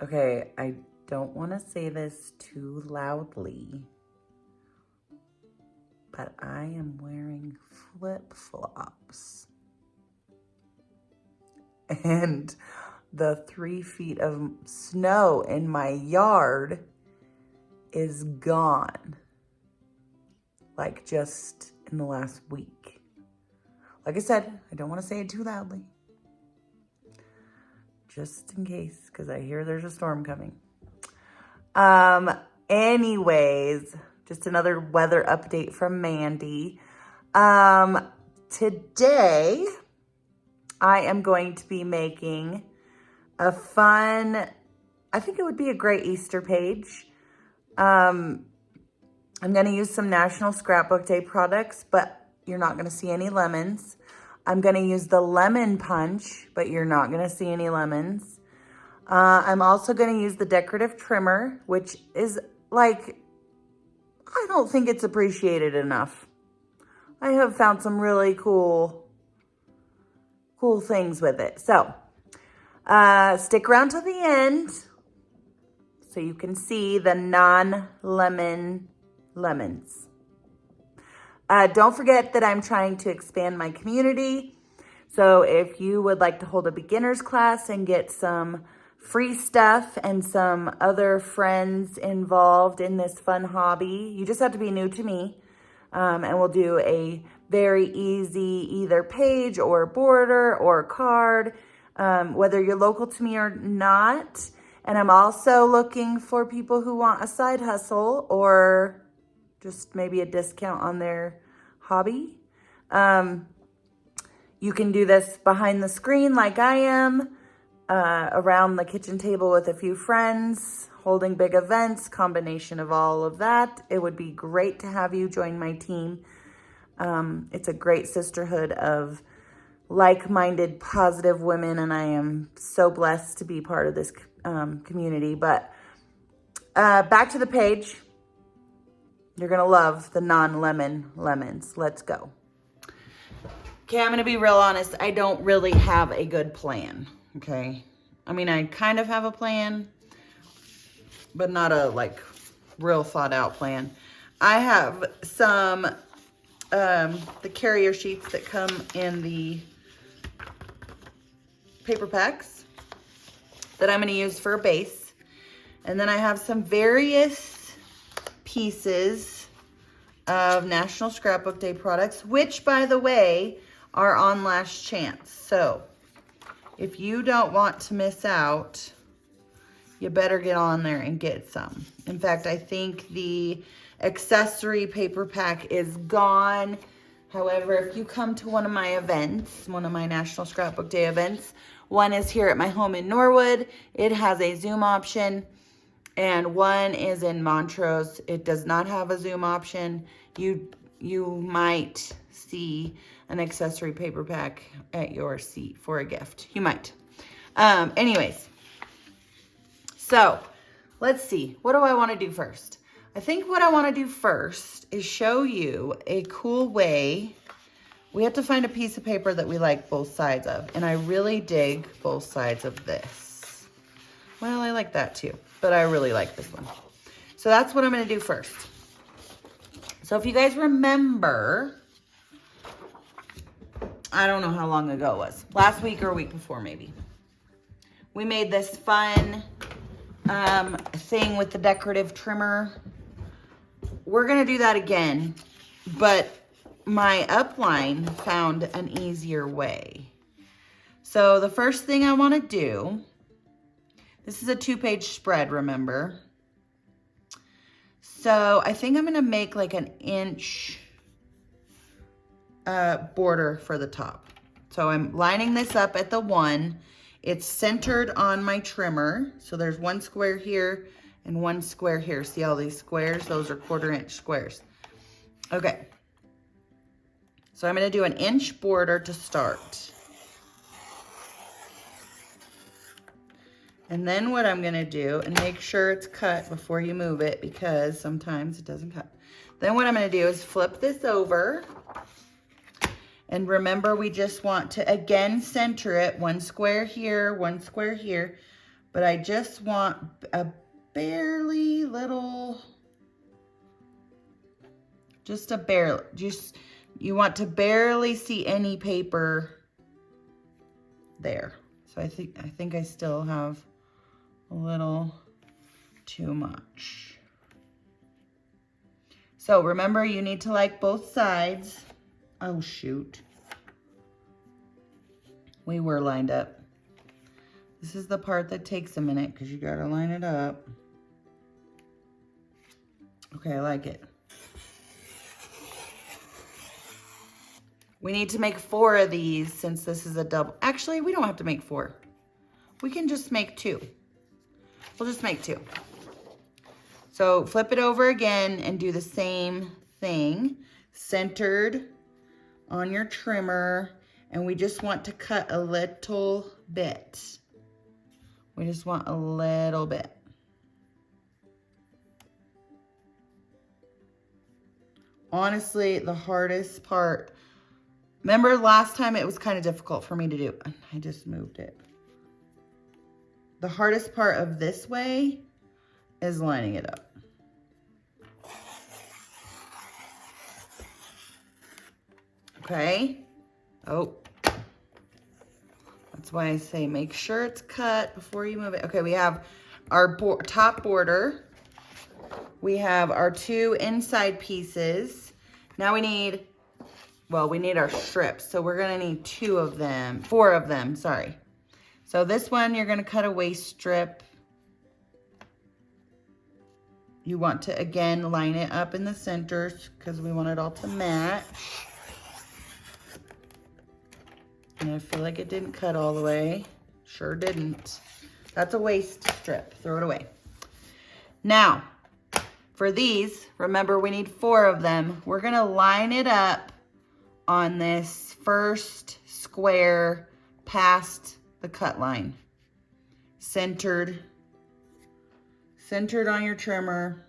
Okay, I don't want to say this too loudly, but I am wearing flip-flops. And the 3 feet of snow in my yard is gone. Like just in the last week. Like I said, I don't want to say it too loudly. Just in case, because I hear there's a storm coming. Anyways, just another weather update from Mandy. Today, I am going to be making a fun, I think it would be a great Easter page. I'm going to use some National Scrapbook Day products, but you're not going to see any lemons. I'm going to use the lemon punch, but you're not going to see any lemons. I'm also going to use the decorative trimmer, which is like, I don't think it's appreciated enough. I have found some really cool things with it. So, stick around to the end so you can see the non-lemon lemons. Don't forget that I'm trying to expand my community. So if you would like to hold a beginner's class and get some free stuff and some other friends involved in this fun hobby, you just have to be new to me. And we'll do a very easy either page or border or card, whether you're local to me or not. And I'm also looking for people who want a side hustle or just maybe a discount on their hobby. You can do this behind the screen like I am, around the kitchen table with a few friends, holding big events, combination of all of that. It would be great to have you join my team. It's a great sisterhood of like-minded, positive women, and I am so blessed to be part of this community. But back to the page. You're going to love the non-lemon lemons. Let's go. Okay, I'm going to be real honest. I don't really have a good plan, okay? I mean, I kind of have a plan, but not a, like, real thought-out plan. I have some, the carrier sheets that come in the paper packs that I'm going to use for a base. And then I have some various pieces of National Scrapbook Day products, which, by the way, are on last chance. So if you don't want to miss out, you better get on there and get some. In fact, I think the accessory paper pack is gone. However, if you come to one of my events, one of my National Scrapbook Day events, one is here at my home in Norwood. It has a Zoom option. And one is in Montrose. It does not have a Zoom option. You might see an accessory paper pack at your seat for a gift. You might. Anyways, so let's see. What do I want to do first? I think what I want to do first is show you a cool way. We have to find a piece of paper that we like both sides of. And I really dig both sides of this. Well, I like that too, but I really like this one. So that's what I'm going to do first. So if you guys remember, I don't know how long ago it was. Last week or a week before maybe. We made this fun thing with the decorative trimmer. We're going to do that again, but my upline found an easier way. So the first thing I want to do, this is a 2-page spread, remember? So I think I'm going to make like an inch border for the top. So I'm lining this up at the 1. It's centered on my trimmer. So there's 1 square here and 1 square here. See all these squares? Those are 1/4 inch squares. Okay. So I'm going to do an inch border to start. And then what I'm going to do, and make sure it's cut before you move it because sometimes it doesn't cut. Then what I'm going to do is flip this over. And remember, we just want to, again, center it. 1 square here, 1 square here. but I just want a barely little, you want to barely see any paper there. So I think I still have a little too much. So remember, you need to like both sides. Oh shoot. We were lined up. This is the part that takes a minute because you gotta line it up. Okay, I like it. We need to make 4 of these since this is a double. Actually, we don't have to make 4. We can just make 2. We'll just make 2. So flip it over again and do the same thing, centered on your trimmer, and we just want to cut a little bit. We just want a little bit. Honestly, the hardest part, remember last time it was kind of difficult for me to do. I just moved it. The hardest part of this way is lining it up. Okay. Oh, that's why I say make sure it's cut before you move it. Okay, we have our top border. We have our 2 inside pieces. Now we need, well, we need our strips. So we're gonna need 4 of them, sorry. So this one, you're gonna cut a waist strip. You want to, again, line it up in the centers because we want it all to match. And I feel like it didn't cut all the way. Sure didn't. That's a waist strip. Throw it away. Now, for these, remember we need 4 of them. We're gonna line it up on this first square past the cut line. Centered on your trimmer.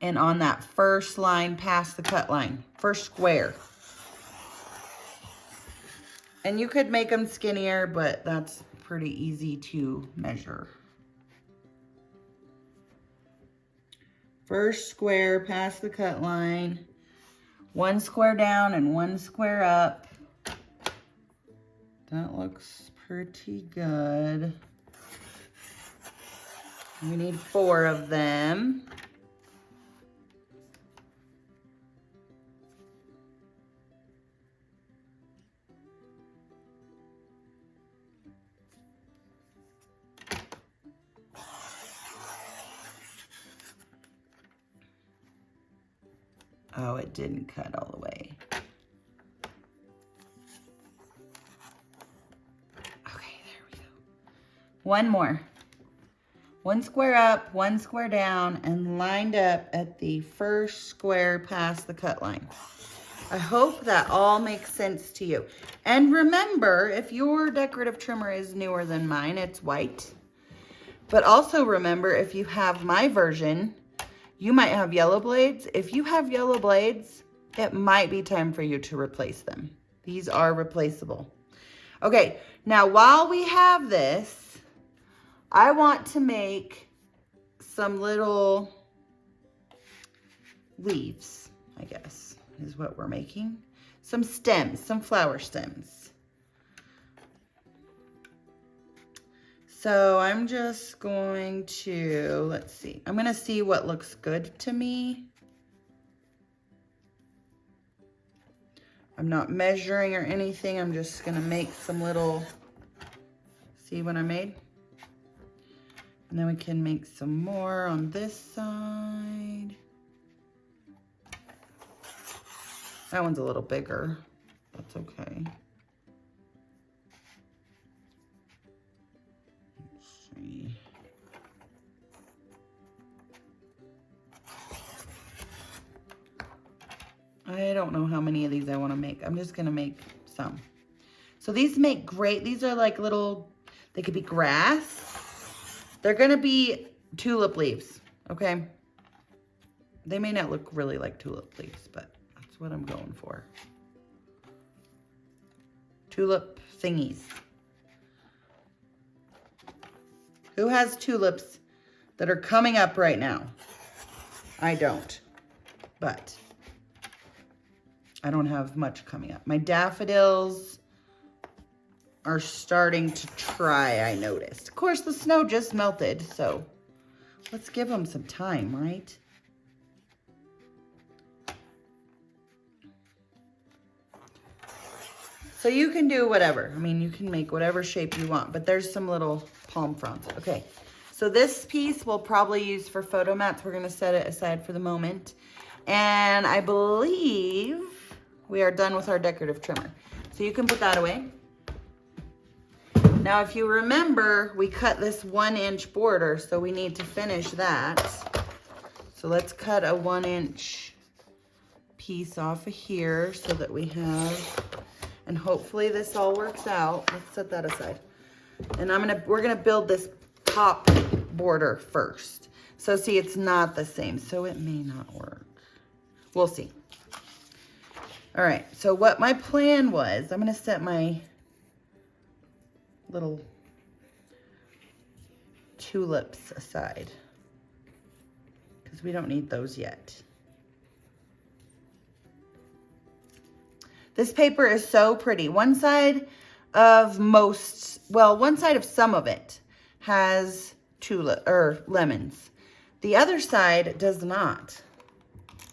And on that first line past the cut line, first square. And you could make them skinnier, but that's pretty easy to measure. First square past the cut line, 1 square down and 1 square up. That looks pretty good. We need 4 of them. Oh, it didn't cut all the way. Okay, there we go. 1 more. 1 square up, 1 square down, and lined up at the first square past the cut line. I hope that all makes sense to you. And remember, if your decorative trimmer is newer than mine, it's white. But also remember, if you have my version, you might have yellow blades. If you have yellow blades, it might be time for you to replace them. These are replaceable. Okay, now while we have this, I want to make some little leaves, I guess, is what we're making. Some stems, some flower stems. So I'm just going to, let's see. I'm gonna see what looks good to me. I'm not measuring or anything. I'm just gonna make some little, see what I made? And then we can make some more on this side. That one's a little bigger. That's okay. Let's see. I don't know how many of these I want to make. I'm just going to make some. So these make great. These are like little, they could be grass. They're going to be tulip leaves, okay? They may not look really like tulip leaves, but that's what I'm going for. Tulip thingies. Who has tulips that are coming up right now? I don't, but I don't have much coming up. My daffodils are starting to try, I noticed. Of course, the snow just melted, so let's give them some time, right? So you can do whatever. I mean, you can make whatever shape you want, but there's some little palm fronds. Okay, so this piece we'll probably use for photo mats. We're gonna set it aside for the moment. And I believe we are done with our decorative trimmer. So you can put that away. Now, if you remember, we cut this 1-inch border, so we need to finish that. So let's cut a 1-inch piece off of here so that we have, and hopefully this all works out. Let's set that aside. And we're gonna build this top border first. So see, it's not the same, so it may not work. We'll see. All right, so what my plan was, I'm gonna set my little tulips aside because we don't need those yet. This paper is so pretty. One side of some of it has lemons. The other side does not.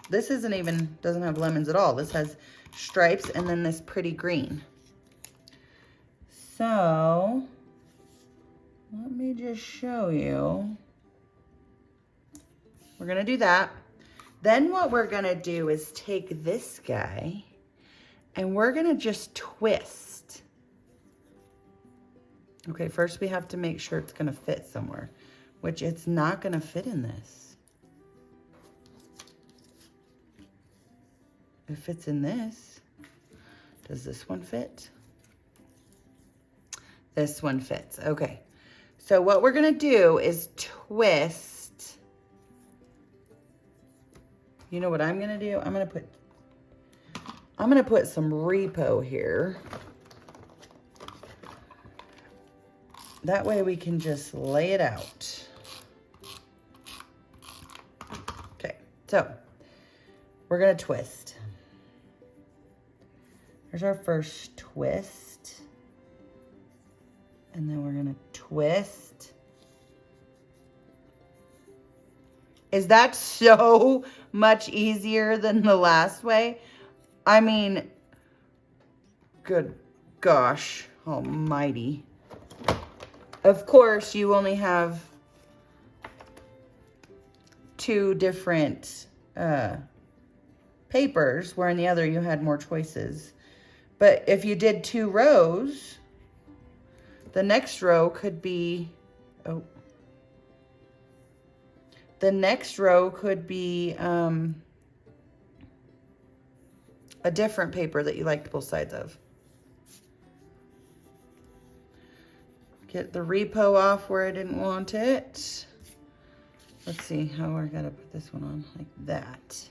This doesn't have lemons at all. This has stripes and then this pretty green. So let me just show you. We're gonna do that. Then what we're gonna do is take this guy and we're gonna just twist. Okay, first we have to make sure it's gonna fit somewhere, which it's not gonna fit in this. It fits in this. Does this one fit? This one fits. Okay. So what we're gonna do is twist. You know what I'm gonna do? I'm gonna put some repo here. That way we can just lay it out. Okay, so we're gonna twist. Here's our first twist. And then we're gonna twist. Is that so much easier than the last way? I mean, good gosh almighty. Of course, you only have 2 different papers, where in the other you had more choices. But if you did 2 rows, the next row could be, a different paper that you liked both sides of. Get the repo off where I didn't want it. Let's see how I gotta put this one on, like that.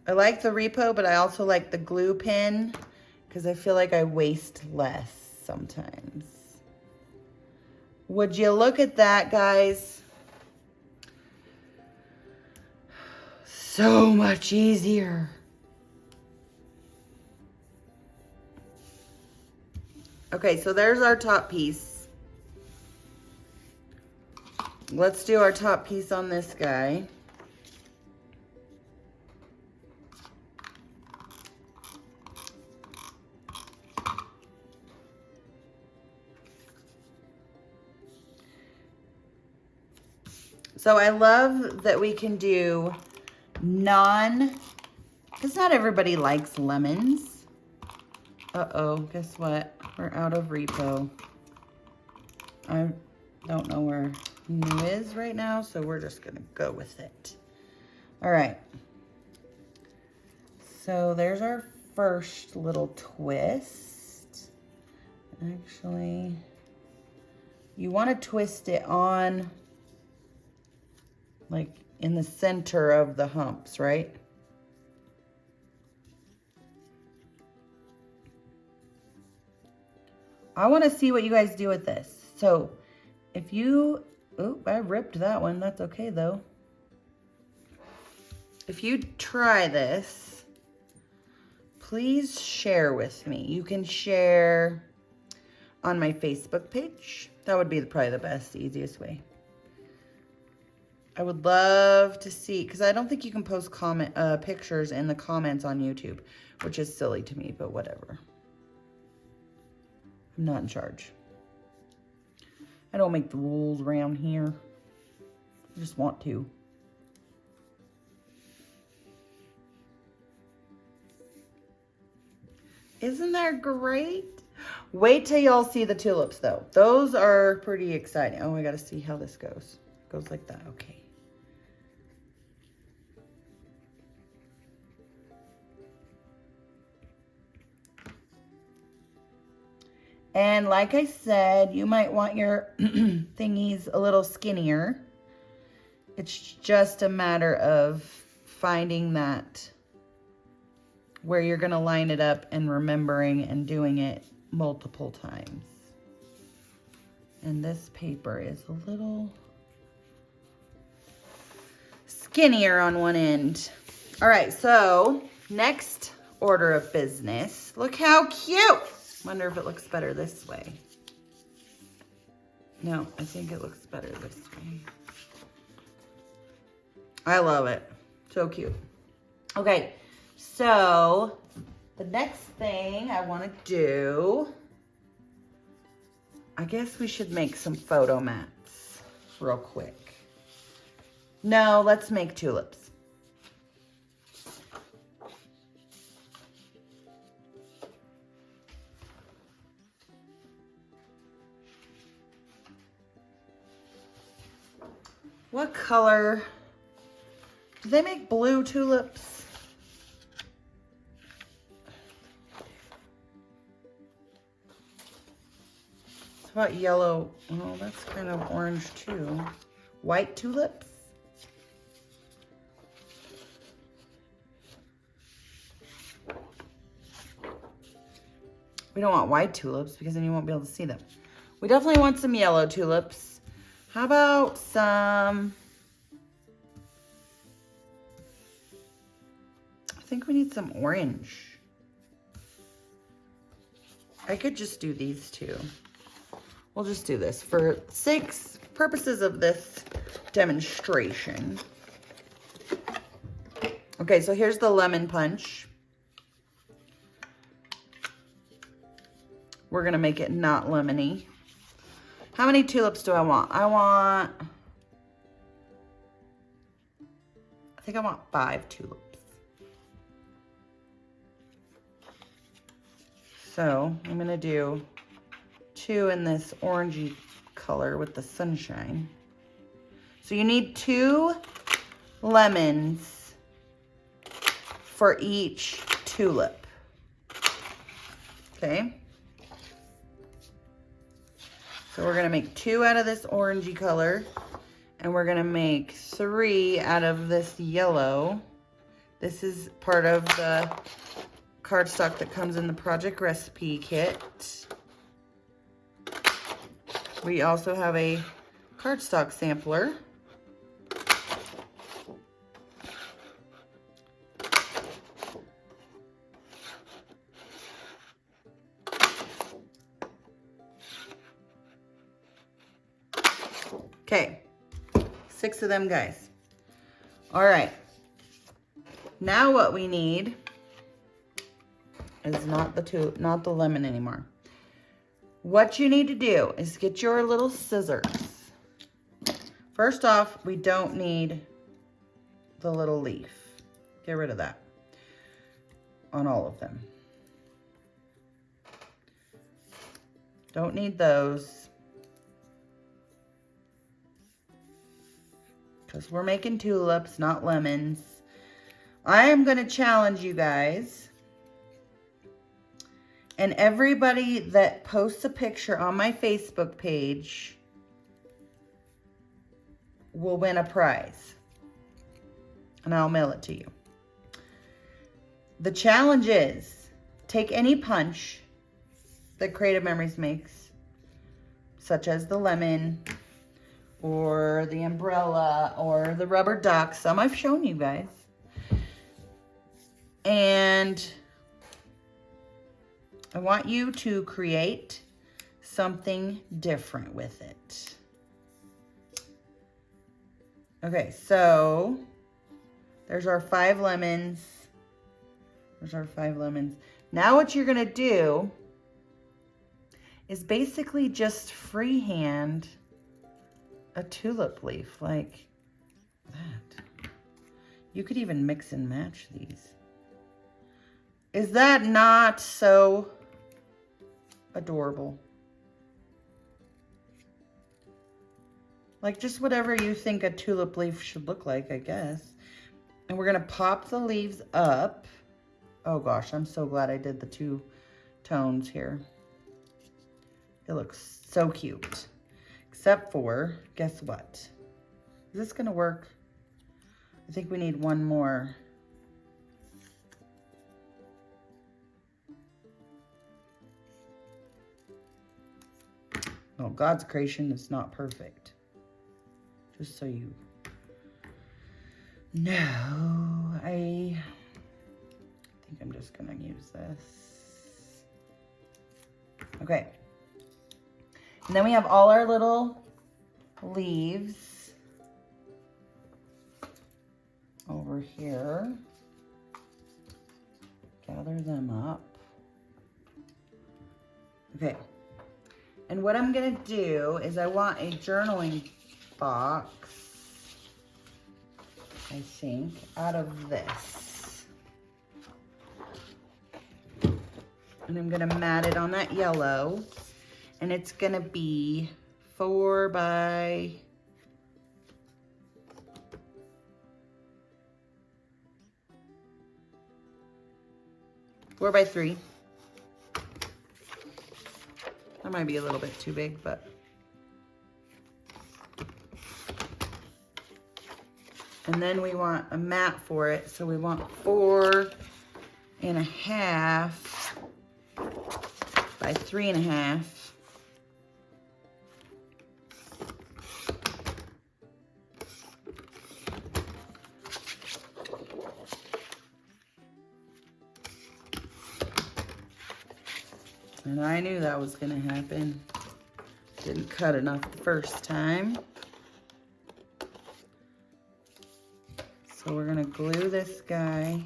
I like the repo, but I also like the glue pen because I feel like I waste less sometimes. Would you look at that, guys? So much easier. Okay, so there's our top piece. Let's do our top piece on this guy. So I love that we can do because not everybody likes lemons. Uh-oh, guess what? We're out of repo. I don't know where new is right now, so we're just gonna go with it. All right. So there's our first little twist. Actually, you want to twist it on like in the center of the humps, right? I want to see what you guys do with this. So if you, oh, I ripped that one. That's okay though. If you try this, please share with me. You can share on my Facebook page. That would be probably the best, easiest way. I would love to see, because I don't think you can post pictures in the comments on YouTube, which is silly to me, but whatever. I'm not in charge. I don't make the rules around here. I just want to. Isn't that great? Wait till y'all see the tulips though. Those are pretty exciting. Oh, I gotta see how this goes. It goes like that, okay. And like I said, you might want your thingies a little skinnier. It's just a matter of finding that where you're gonna line it up and remembering and doing it multiple times. And this paper is a little skinnier on one end. All right, so next order of business. Look how cute. Wonder if it looks better this way. No, I think it looks better this way. I love it. So cute. Okay, so the next thing I want to do, I guess we should make some photo mats real quick. No, let's make tulips. What color? Do they make blue tulips? How about yellow? Oh, that's kind of orange too. White tulips? We don't want white tulips because then you won't be able to see them. We definitely want some yellow tulips. How about some, I think we need some orange. I could just do these two. We'll just do this for purposes of this demonstration. Okay, so here's the lemon punch. We're gonna make it not lemony. How many tulips do I want? I think I want 5 tulips. So I'm gonna do 2 in this orangey color with the sunshine. So you need 2 lemons for each tulip. Okay. So we're gonna make 2 out of this orangey color, and we're gonna make 3 out of this yellow. This is part of the cardstock that comes in the project recipe kit. We also have a cardstock sampler. Okay, 6 of them guys. All right, now what we need is not the lemon anymore. What you need to do is get your little scissors. First off, we don't need the little leaf. Get rid of that on all of them. Don't need those. Because we're making tulips, not lemons. I am going to challenge you guys. And everybody that posts a picture on my Facebook page will win a prize. And I'll mail it to you. The challenge is, take any punch that Creative Memories makes, such as the lemon or the umbrella or the rubber duck. Some I've shown you guys. And I want you to create something different with it. Okay, so there's our 5 lemons. There's our 5 lemons. Now what you're gonna do is basically just freehand a tulip leaf like that. You could even mix and match these. Is that not so adorable? Like just whatever you think a tulip leaf should look like, I guess. And we're gonna pop the leaves up. Oh gosh, I'm so glad I did the 2 tones here. It looks so cute. Except for, guess what? Is this gonna work? I think we need one more. Oh, God's creation is not perfect. Just so you know, I think I'm just gonna use this. Okay. And then we have all our little leaves over here. Gather them up. Okay. And what I'm gonna do is I want a journaling box, I think, out of this. And I'm gonna mat it on that yellow. And it's gonna be 4 by 3. That might be a little bit too big, but. And then we want a mat for it. So we want 4.5 by 3.5. And I knew that was gonna happen. Didn't cut enough the first time. So we're gonna glue this guy.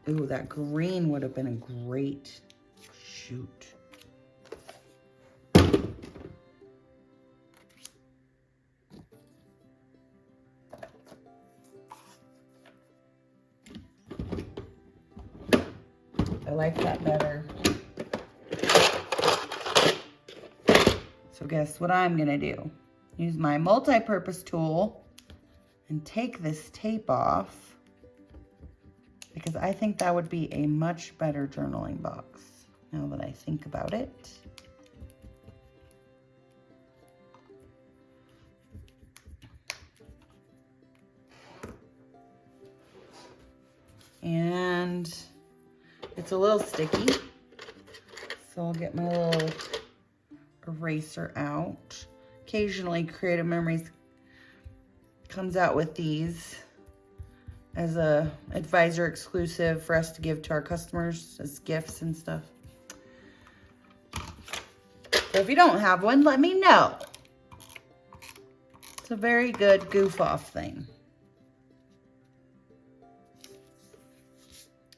Ooh, that green would have been a great shoot. I like that better. So guess what I'm gonna do? Use my multi-purpose tool and take this tape off because I think that would be a much better journaling box now that I think about it. And it's a little sticky, so I'll get my little eraser out. Occasionally Creative Memories comes out with these as a advisor exclusive for us to give to our customers as gifts and stuff. So if you don't have one, let me know. It's a very good goof off thing.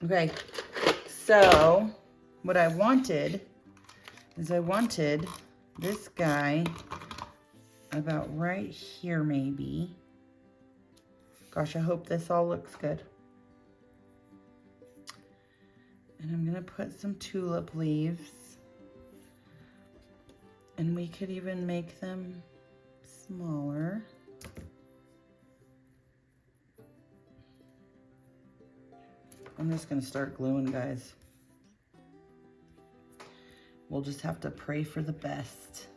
Okay, so what I wanted is I wanted this guy about right here maybe. Gosh, I hope this all looks good. And I'm gonna put some tulip leaves. And we could even make them smaller. I'm just gonna start gluing, guys. We'll just have to pray for the best.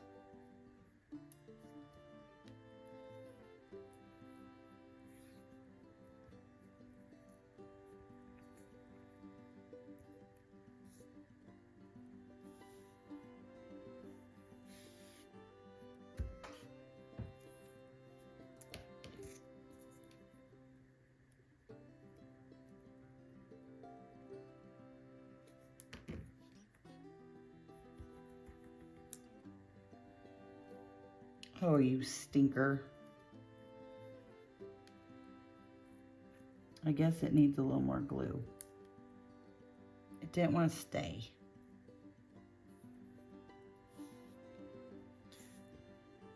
Oh, you stinker. I guess it needs a little more glue. It didn't want to stay.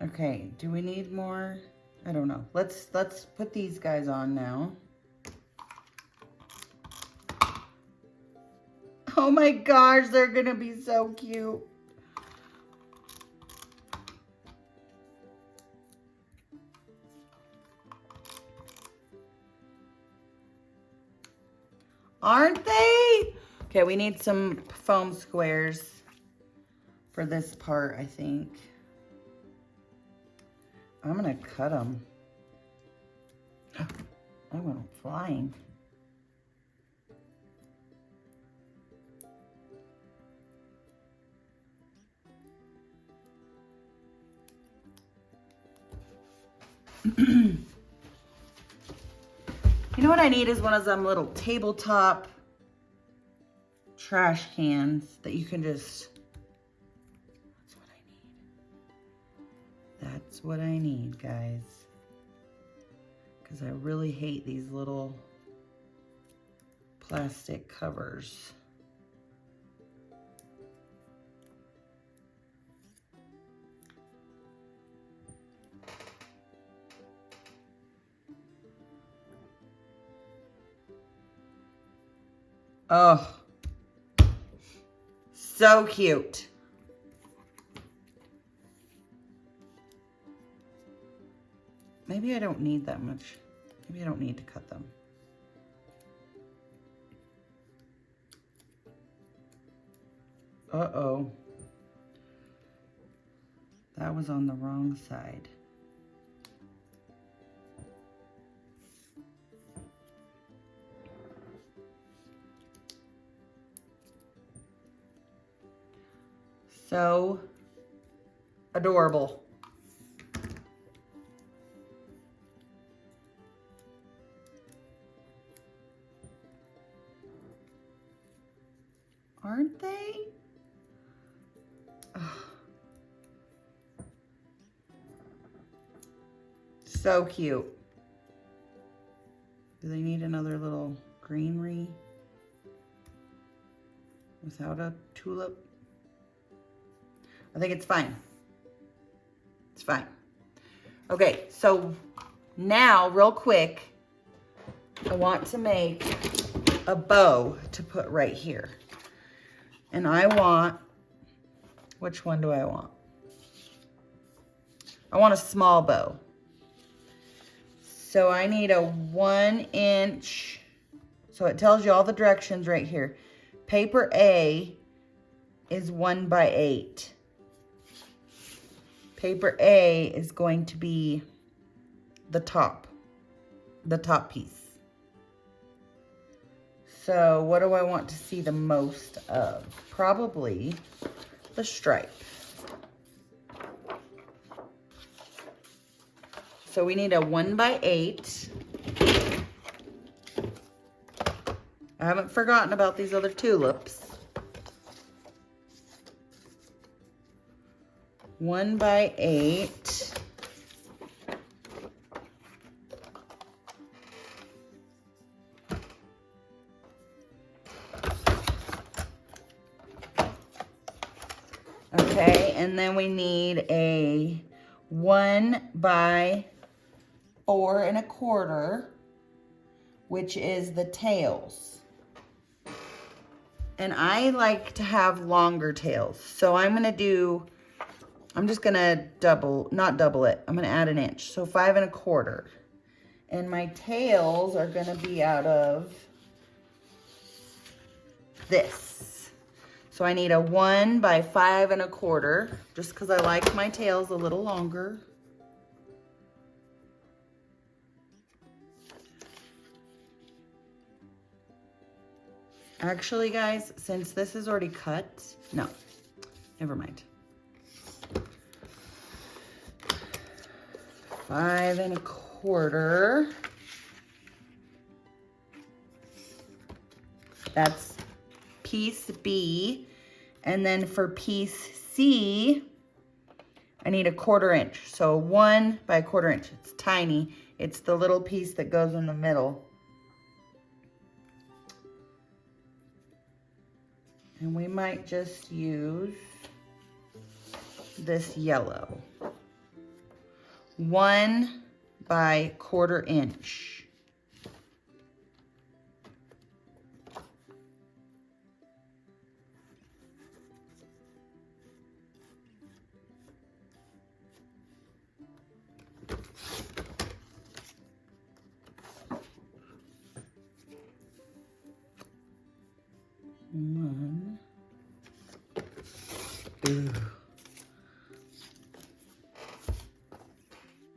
Okay, do we need more? I don't know. Let's put these guys on now. Oh my gosh, they're gonna be so cute. Aren't they? Okay, we need some foam squares for this part, I think. I'm gonna cut them. I went flying. You know what I need is one of them little tabletop trash cans that you can just, that's what I need. That's what I need, guys. Because I really hate these little plastic covers. Oh, so cute. Maybe I don't need that much. Maybe I don't need to cut them. Uh-oh. That was on the wrong side. So adorable. Aren't they? Oh. So cute. Do they need another little greenery without a tulip? I think it's fine. It's fine. Okay, so now real quick, I want to make a bow to put right here. And I want, which one do I want? I want a small bow. So I need a 1 inch, so it tells you all the directions right here. Paper A is 1 by 8. Paper A is going to be the top piece. So what do I want to see the most of? Probably the stripe. So we need a 1 by 8. I haven't forgotten about these other tulips. 1 by 8. Okay, and then we need a 1 by 4 1/4, which is the tails. And I like to have longer tails. So I'm just gonna not double it. I'm gonna add 1 inch. So 5 1/4. And my tails are gonna be out of this. So I need a 1 by 5 1/4, just because I like my tails a little longer. Actually, guys, since this is already cut, no, never mind. 5 1/4. That's piece B. And then for piece C, I need 1/4 inch. So 1 by 1/4 inch. It's tiny. It's the little piece that goes in the middle. And we might just use this yellow. 1 by 1/4 inch. One. Ooh.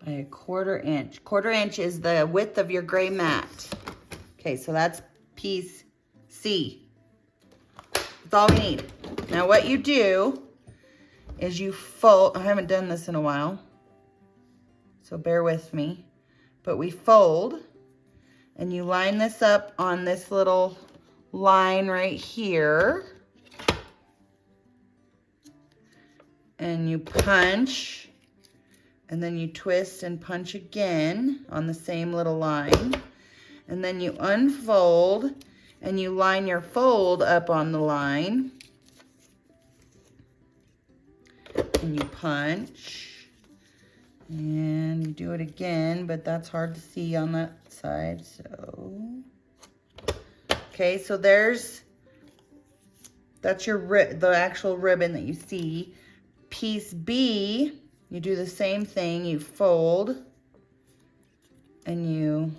By 1/4 inch. 1/4 inch is the width of your gray mat. Okay, so that's piece C. That's all we need. Now what you do is you fold. I haven't done this in a while, so bear with me. But we fold, and you line this up on this little line right here, and you punch, and then you twist and punch again on the same little line, and then you unfold and you line your fold up on the line, and you punch, and you do it again, but that's hard to see on that side, so okay, so that's the actual ribbon that you see. Piece B, you do the same thing. You fold and you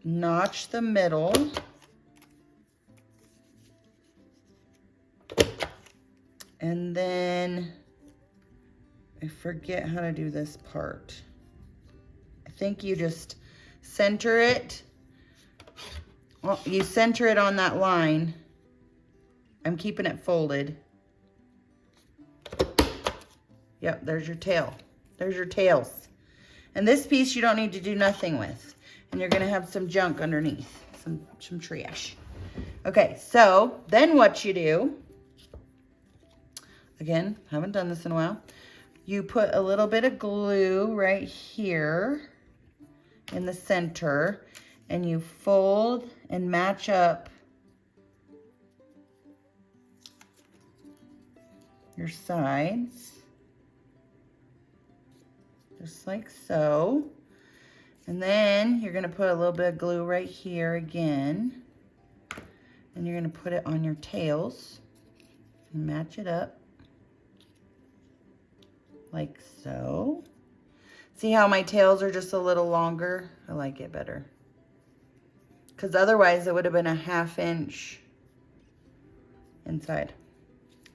notch the middle. And then I forget how to do this part. I think you just center it. Well, you center it on that line. I'm keeping it folded. Yep, there's your tail. There's your tails. And this piece you don't need to do nothing with. And you're gonna have some junk underneath, some trash. Okay, so then what you do, again, haven't done this in a while. You put a little bit of glue right here in the center, and you fold and match up your sides, just like so. And then you're gonna put a little bit of glue right here again, and you're gonna put it on your tails and match it up like so. See how my tails are just a little longer? I like it better, because otherwise it would have been a 1/2 inch inside.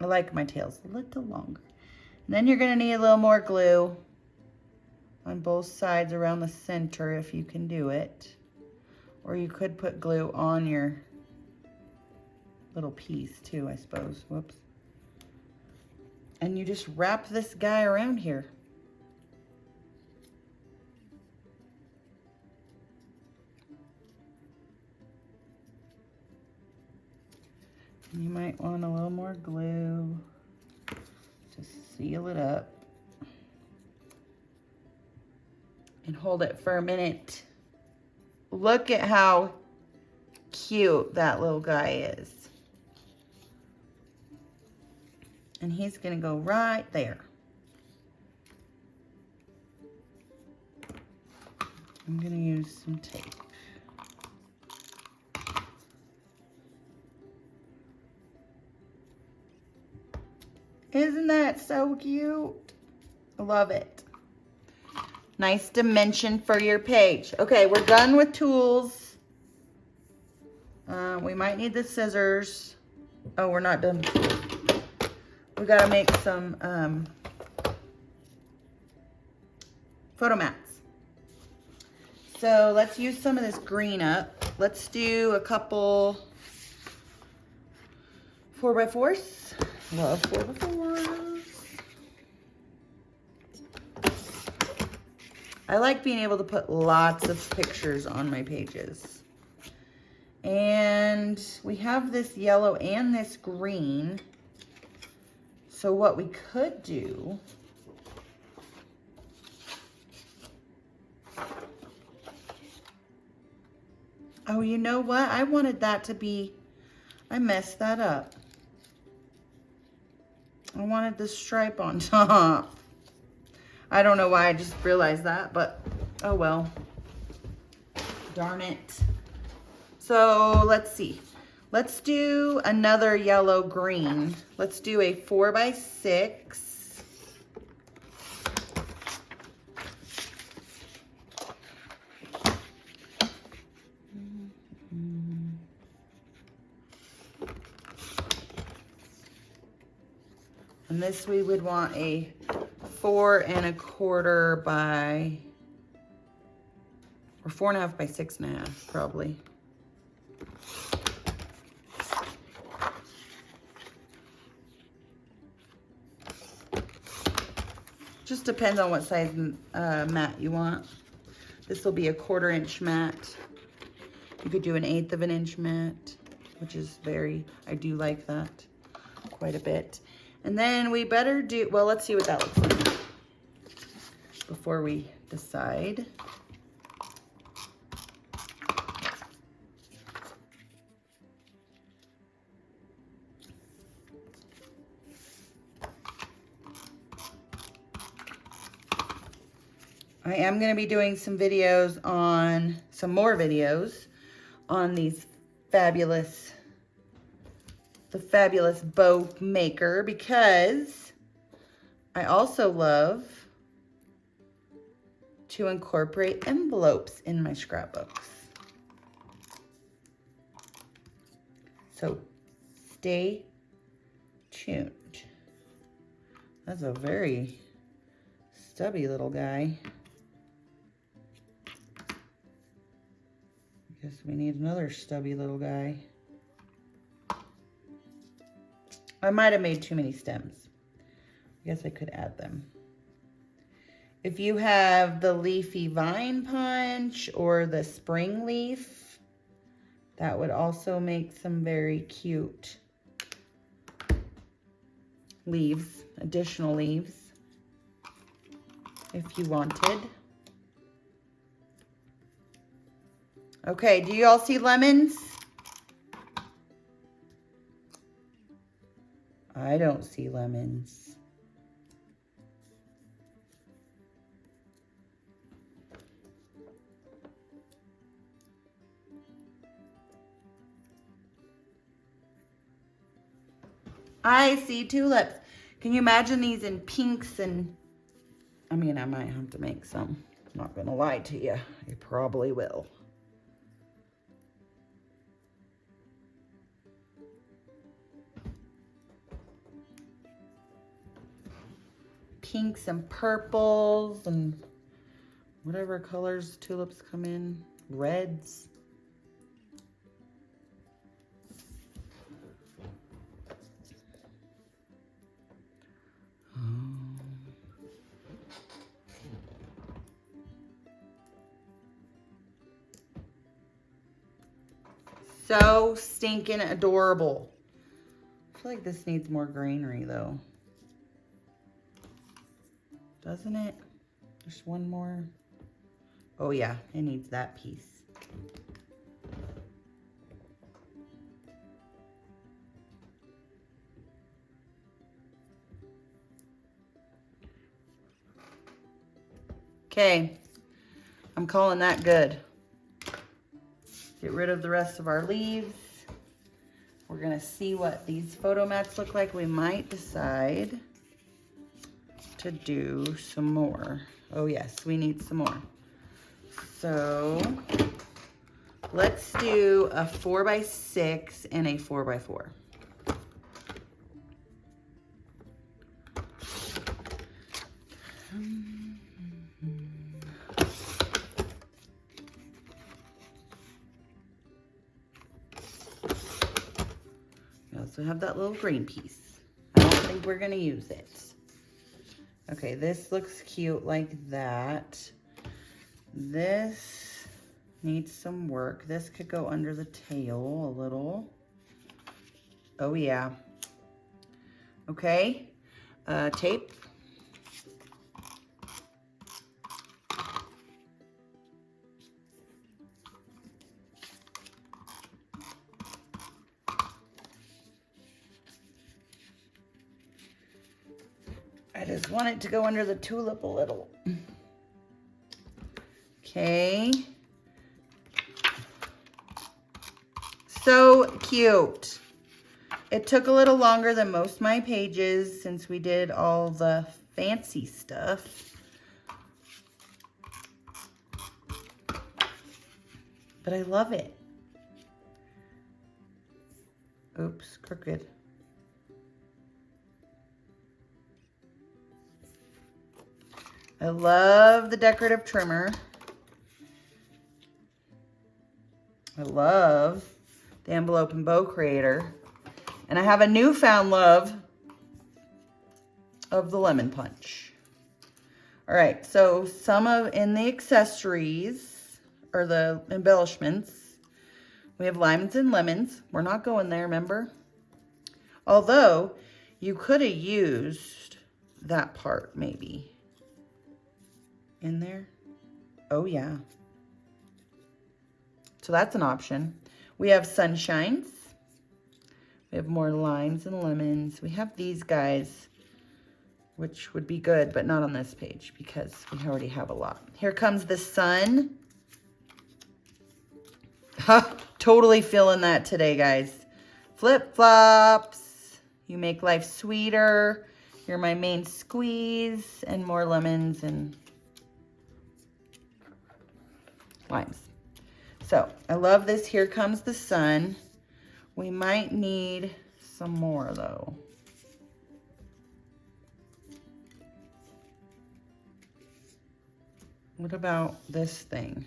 I like my tails a little longer. And then you're gonna need a little more glue on both sides around the center if you can do it. Or you could put glue on your little piece too, I suppose. Whoops. And you just wrap this guy around here. You might want a little more glue to seal it up. And hold it for a minute. Look at how cute that little guy is. And he's gonna go right there. I'm gonna use some tape. Isn't that so cute? I love it. Nice dimension for your page. Okay, we're done with tools. We might need the scissors. Oh, we're not done with tools. We gotta make some photo mats. So let's use some of this green up. Let's do a couple 4x4s. Love 4x4s. I like being able to put lots of pictures on my pages. And we have this yellow and this green. So what we could do, oh, you know what? I wanted that to be, I messed that up. I wanted the stripe on top. I don't know why I just realized that, but oh well. Darn it. So let's see. Let's do another yellow green. Let's do a 4x6. And this we would want a 4 1/4 by, or 4 1/2 by 6 1/2 probably. Just depends on what size mat you want. This will be a 1/4 inch mat. You could do an 1/8 of an inch mat, which is very, I do like that quite a bit. And then we better do, well, let's see what that looks like before we decide. I am going to be doing some videos on, some more videos on these fabulous, the fabulous bow maker, because I also love to incorporate envelopes in my scrapbooks. So stay tuned. That's a very stubby little guy. Guess we need another stubby little guy. I might have made too many stems. I guess I could add them. If you have the leafy vine punch or the spring leaf, that would also make some very cute leaves, additional leaves, if you wanted. Okay, do you all see lemons? I don't see lemons. I see tulips. Can you imagine these in pinks and, I mean, I might have to make some. I'm not gonna lie to you. I probably will. Pinks and purples and whatever colors tulips come in, reds. So stinking adorable. I feel like this needs more greenery though. Doesn't it? Just one more. Oh yeah, it needs that piece. Okay, I'm calling that good. Get rid of the rest of our leaves. We're gonna see what these photo mats look like. We might decide to do some more. Oh yes, we need some more. So let's do a 4x6 and a 4x4. We also have that little green piece. I don't think we're gonna use it. Okay, this looks cute like that. This needs some work. This could go under the tail a little. Oh yeah. Okay, tape. I just want it to go under the tulip a little. Okay. So cute. It took a little longer than most of my pages since we did all the fancy stuff. But I love it. Oops, crooked. I love the decorative trimmer. I love the envelope and bow creator. And I have a newfound love of the lemon punch. All right, so in the accessories, or the embellishments, we have limes and lemons. We're not going there, remember? Although, you could have used that part, maybe. In there. Oh, yeah. So that's an option. We have sunshines. We have more limes and lemons. We have these guys, which would be good, but not on this page because we already have a lot. Here comes the sun. Ha, totally feeling that today, guys. Flip-flops. You make life sweeter. You're my main squeeze. And more lemons and limes. So I love this. Here comes the sun. We might need some more though. What about this thing?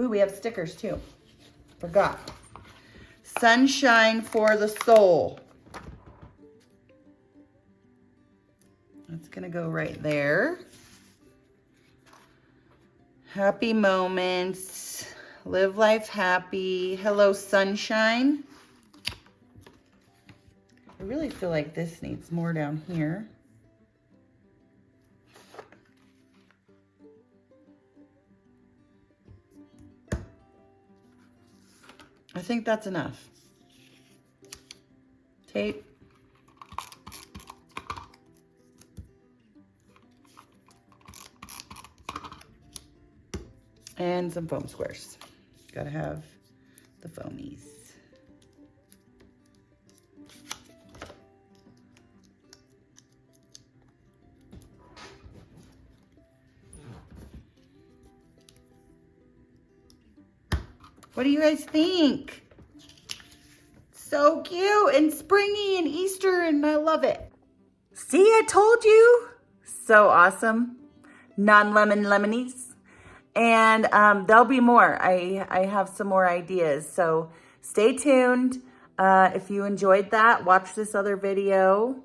Ooh, we have stickers too. Forgot. Sunshine for the soul. That's gonna go right there. Happy moments. Live life happy. Hello, sunshine. I really feel like this needs more down here. I think that's enough. Tape. And some foam squares. Gotta have the foamies. What do you guys think? So cute and springy and Easter, and I love it. See, I told you. So awesome. Non-lemon lemonies. And there'll be more. I have some more ideas. So stay tuned. If you enjoyed that, watch this other video.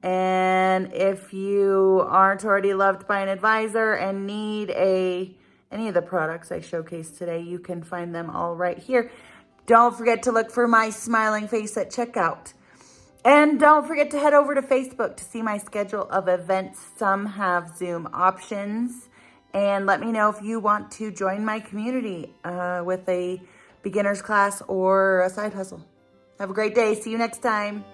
And if you aren't already loved by an advisor and need any of the products I showcased today, you can find them all right here. Don't forget to look for my smiling face at checkout. And don't forget to head over to Facebook to see my schedule of events. Some have Zoom options. And let me know if you want to join my community with a beginner's class or a side hustle. Have a great day. See you next time.